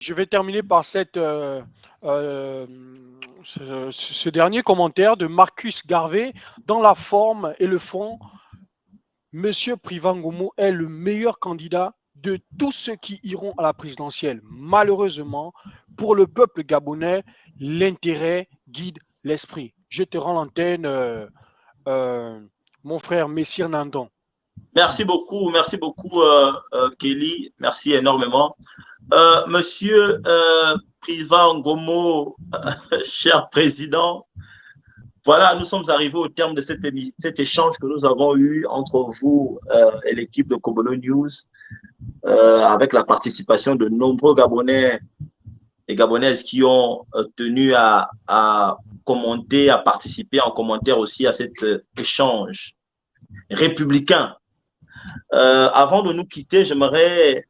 Je vais terminer par euh, ce dernier commentaire de Marcus Garvey. Dans la forme et le fond, Monsieur Privangomo est le meilleur candidat de tous ceux qui iront à la présidentielle. Malheureusement, pour le peuple gabonais, l'intérêt guide l'esprit. Je te rends l'antenne, euh, mon frère Messire Nandon. Merci beaucoup, Kelly. Merci énormément. Monsieur Privan Gomo, cher président, voilà, nous sommes arrivés au terme de cet échange que nous avons eu entre vous et l'équipe de Kobono News, avec la participation de nombreux Gabonais et Gabonaises qui ont tenu à commenter, à participer en commentaire aussi à cet échange républicain. Avant de nous quitter, j'aimerais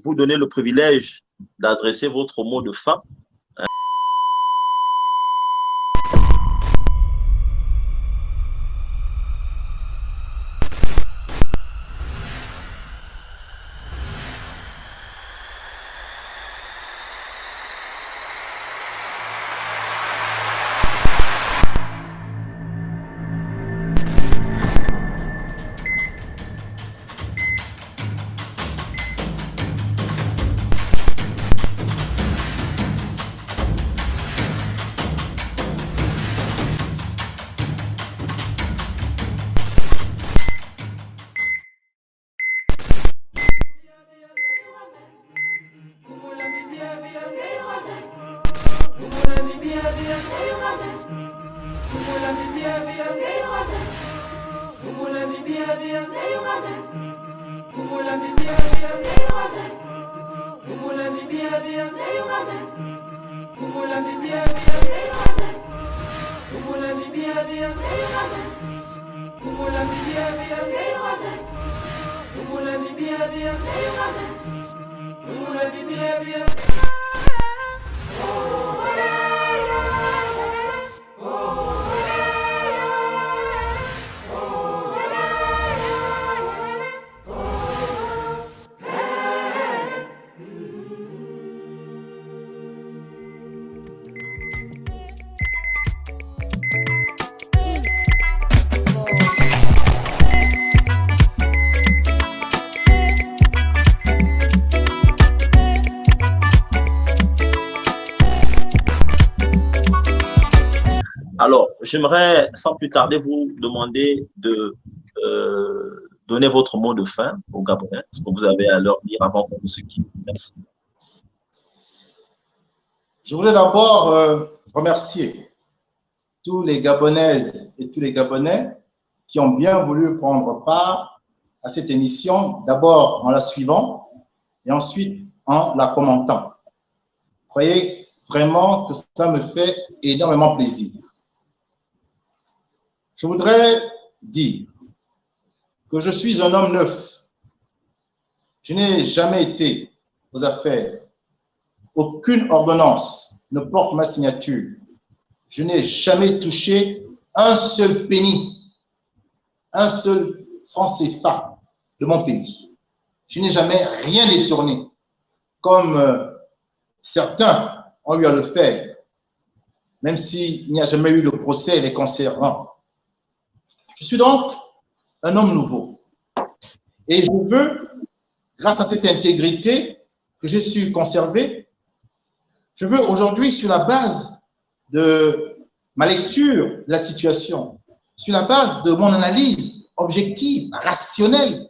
vous donner le privilège d'adresser votre mot de fin. Alors, j'aimerais sans plus tarder vous demander de donner votre mot de fin aux Gabonais, ce que vous avez à leur dire avant qu'on se quitte. Merci. Je voulais d'abord remercier tous les Gabonaises et tous les Gabonais qui ont bien voulu prendre part à cette émission, d'abord en la suivant et ensuite en la commentant. Croyez vraiment que ça me fait énormément plaisir. Je voudrais dire que je suis un homme neuf. Je n'ai jamais été aux affaires. Aucune ordonnance ne porte ma signature. Je n'ai jamais touché un seul penny, un seul franc CFA de mon pays. Je n'ai jamais rien détourné, comme certains ont eu à le faire, même s'il n'y a jamais eu de procès les concernant. Je suis donc un homme nouveau. Et je veux, grâce à cette intégrité que j'ai su conserver, je veux aujourd'hui, sur la base de ma lecture de la situation, sur la base de mon analyse objective, rationnelle,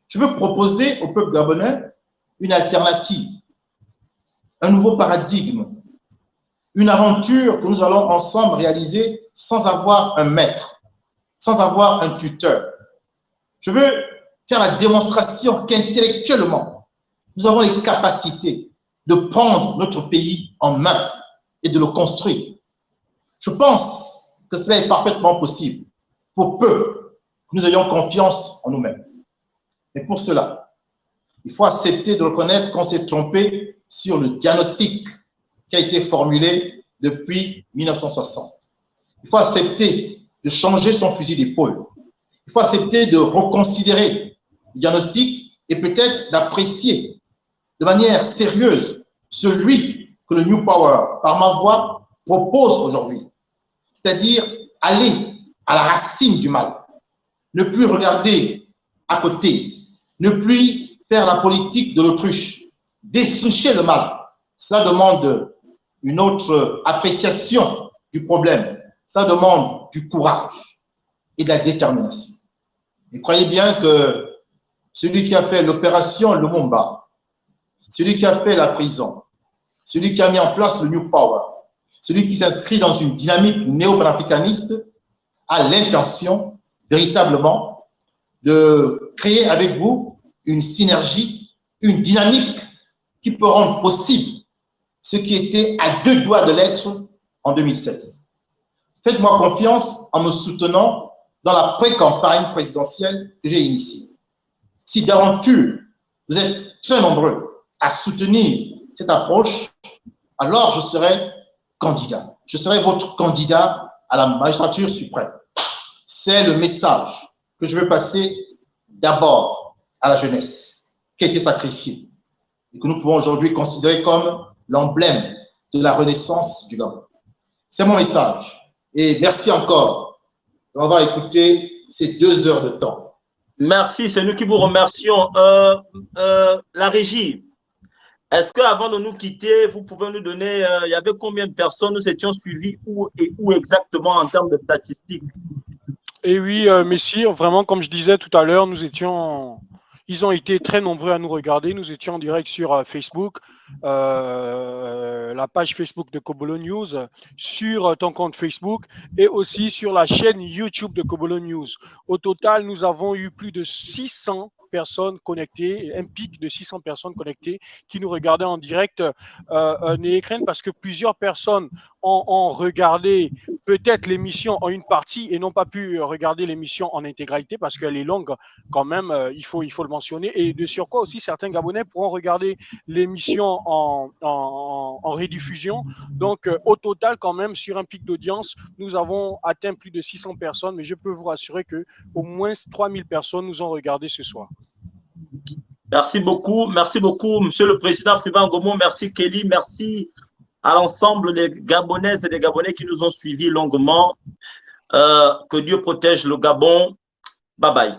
je veux proposer au peuple gabonais une alternative, un nouveau paradigme, une aventure que nous allons ensemble réaliser sans avoir un maître, sans avoir un tuteur. Je veux faire la démonstration qu'intellectuellement, nous avons les capacités de prendre notre pays en main et de le construire. Je pense que cela est parfaitement possible pour peu que nous ayons confiance en nous-mêmes. Et pour cela, il faut accepter de reconnaître qu'on s'est trompé sur le diagnostic qui a été formulé depuis 1960. Il faut accepter de changer son fusil d'épaule. Il faut accepter de reconsidérer le diagnostic et peut-être d'apprécier de manière sérieuse celui que le New Power, par ma voix, propose aujourd'hui. C'est-à-dire aller à la racine du mal. Ne plus regarder à côté. Ne plus faire la politique de l'autruche. Dessoucher le mal. Ça demande une autre appréciation du problème. Ça demande du courage et de la détermination. Et croyez bien que celui qui a fait l'opération Lumumba, celui qui a fait la prison, celui qui a mis en place le New Power, celui qui s'inscrit dans une dynamique néo-panafricaniste a l'intention véritablement de créer avec vous une synergie, une dynamique qui peut rendre possible ce qui était à 2 doigts de l'être en 2016. Faites-moi confiance en me soutenant dans la pré-campagne présidentielle que j'ai initiée. Si d'aventure vous êtes très nombreux à soutenir cette approche, alors je serai candidat. Je serai votre candidat à la magistrature suprême. C'est le message que je veux passer d'abord à la jeunesse qui a été sacrifiée et que nous pouvons aujourd'hui considérer comme l'emblème de la renaissance du Gabon. C'est mon message. Et merci encore d'avoir écouté ces 2 heures de temps. Merci, c'est nous qui vous remercions. La régie, est-ce qu'avant de nous quitter, vous pouvez nous donner, il y avait combien de personnes nous étions suivis où exactement en termes de statistiques? Et oui, messire, vraiment, comme je disais tout à l'heure, ils ont été très nombreux à nous regarder. Nous étions en direct sur Facebook, la page Facebook de Kobolo News, sur ton compte Facebook et aussi sur la chaîne YouTube de Kobolo News. Au total, nous avons eu plus de 600 personnes connectées, un pic de 600 personnes connectées qui nous regardaient en direct. N'ayez crainte parce que plusieurs personnes ont regardé peut-être l'émission en une partie et n'ont pas pu regarder l'émission en intégralité parce qu'elle est longue quand même, il faut le mentionner. Et de surcroît aussi, certains Gabonais pourront regarder l'émission en rediffusion. Donc, au total, quand même, sur un pic d'audience, nous avons atteint plus de 600 personnes, mais je peux vous rassurer qu'au moins 3000 personnes nous ont regardé ce soir. Merci beaucoup, Monsieur le Président Privan Gomo, merci Kelly, merci à l'ensemble des Gabonaises et des Gabonais qui nous ont suivis longuement. Que Dieu protège le Gabon. Bye bye.